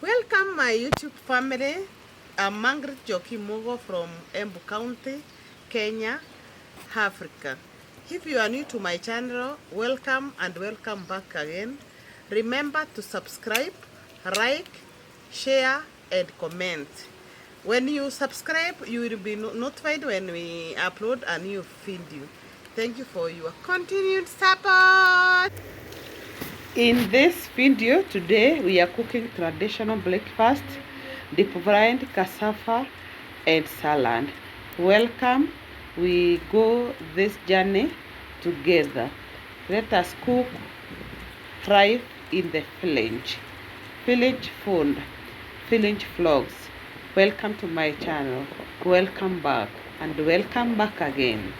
Welcome my YouTube family. I'm Margaret Jokimogo from Embu County, Kenya, Africa. If you are new to my channel, welcome and welcome back again. Remember to subscribe, like, share and comment. When you subscribe, you will be notified when we upload a new video. Thank you for your continued support. In this video today, we are cooking traditional breakfast, deep-fried cassava and salad. Welcome, we go this journey together. Let us cook thrive in the village food, village vlogs. Welcome to my channel. Welcome back and welcome back again.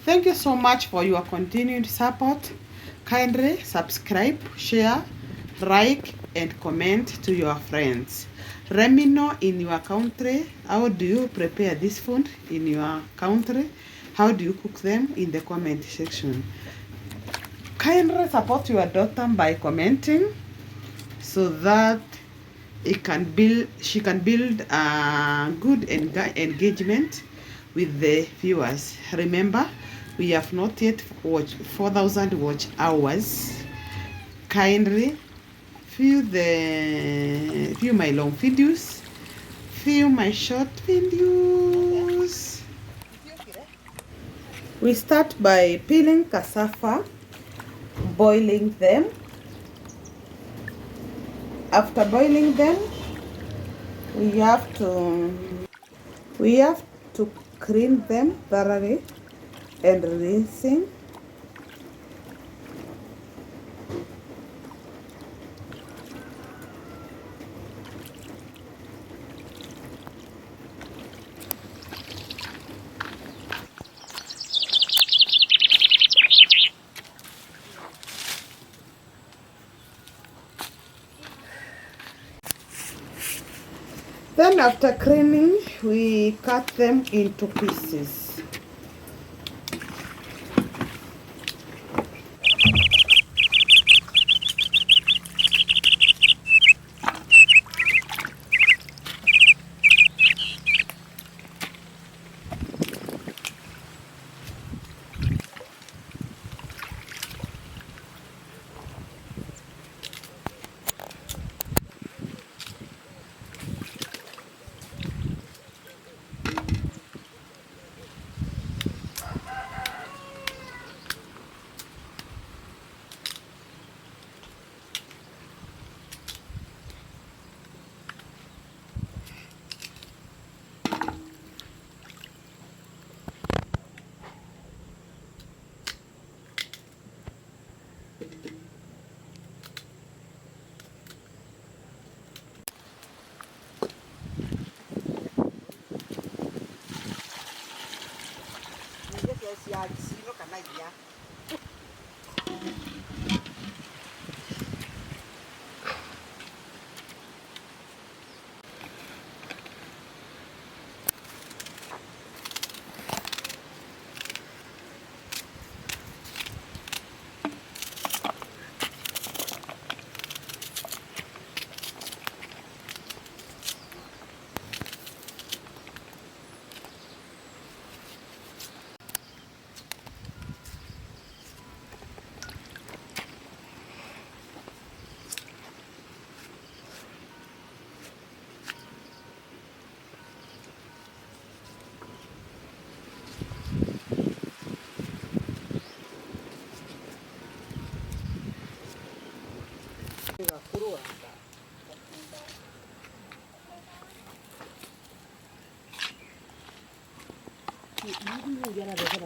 Thank you so much for your continued support. Kindly subscribe, share, like, and comment to your friends. Let me know in your country, how do you prepare this food in your country? How do you cook them in the comment section? Kindly support your daughter by commenting so that she can build a good engagement with the viewers. Remember, we have not yet watched 4,000 watch hours. Kindly view my long videos, view my short videos. We start by peeling cassava, boiling them. After boiling them, we have to clean them thoroughly and rinsing. Then after cleaning, we cut them into pieces.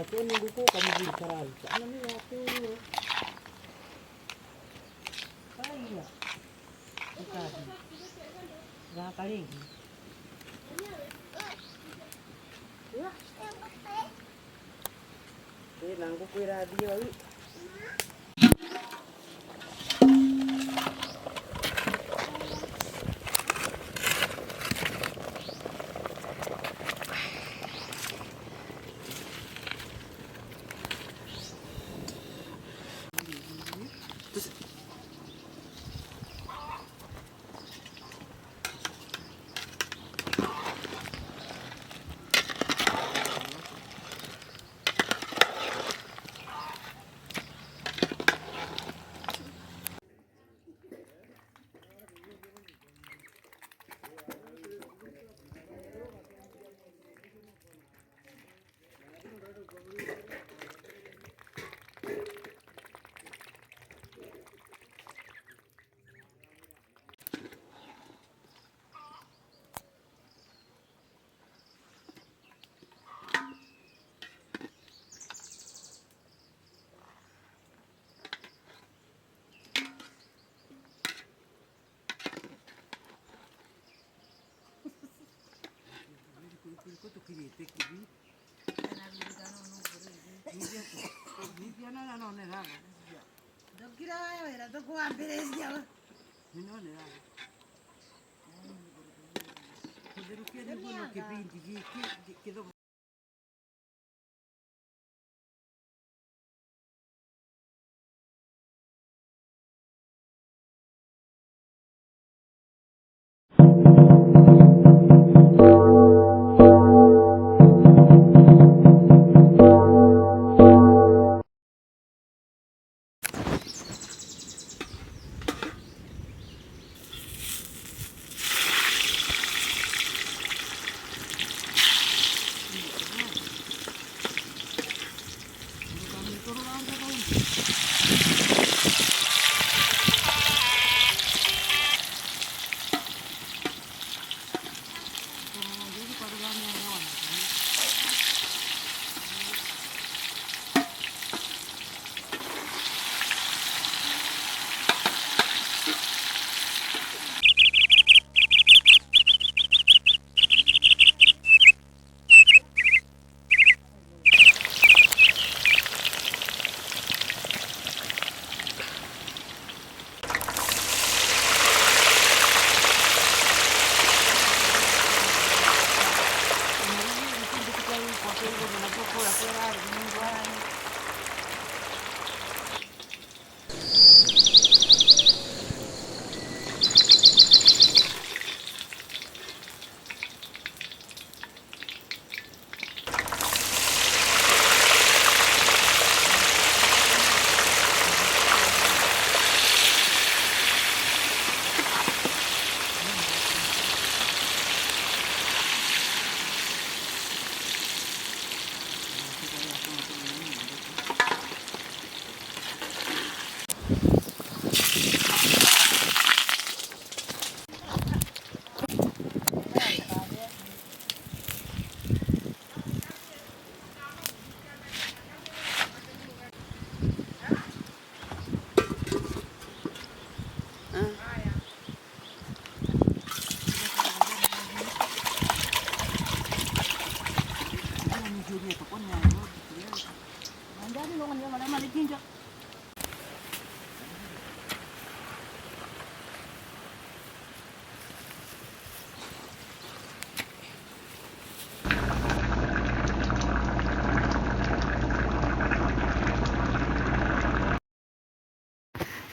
Lakini nguku kama vile karali. Ana mimi hapo. Haya. Ukadi. Za kalingi. Na nguku irathie wa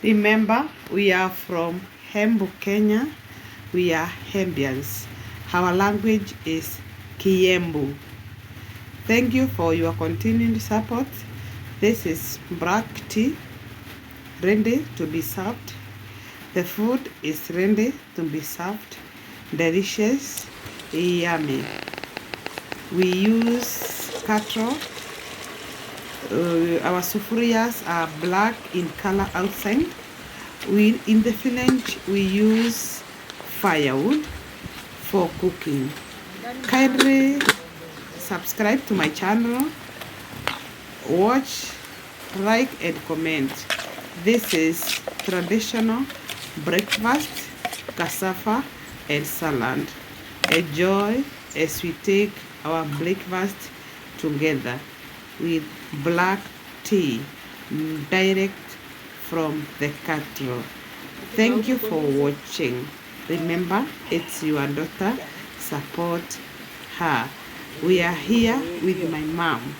Remember, we are from Embu, Kenya. We are Embians. Our language is Kiembu. Thank you for your continued support. This is black tea, ready to be served. The food is ready to be served. Delicious, yummy. We use cattle. Our sufurias are black in color outside. In the village, we use firewood for cooking. Kindly subscribe to my channel, Watch, like and comment. This is traditional breakfast, cassava and salad. Enjoy as we take our breakfast together with black tea direct from the cattle. Thank you for watching. Remember, it's your daughter. Support her. We are here with my mom.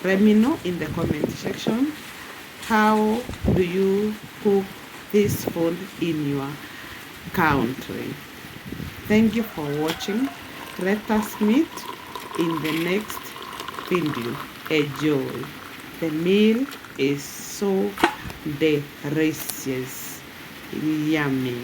Let me know in the comment section, how do you cook this food in your country? Thank you for watching. Let us meet in the next video. Enjoy. The meal is so delicious. Yummy.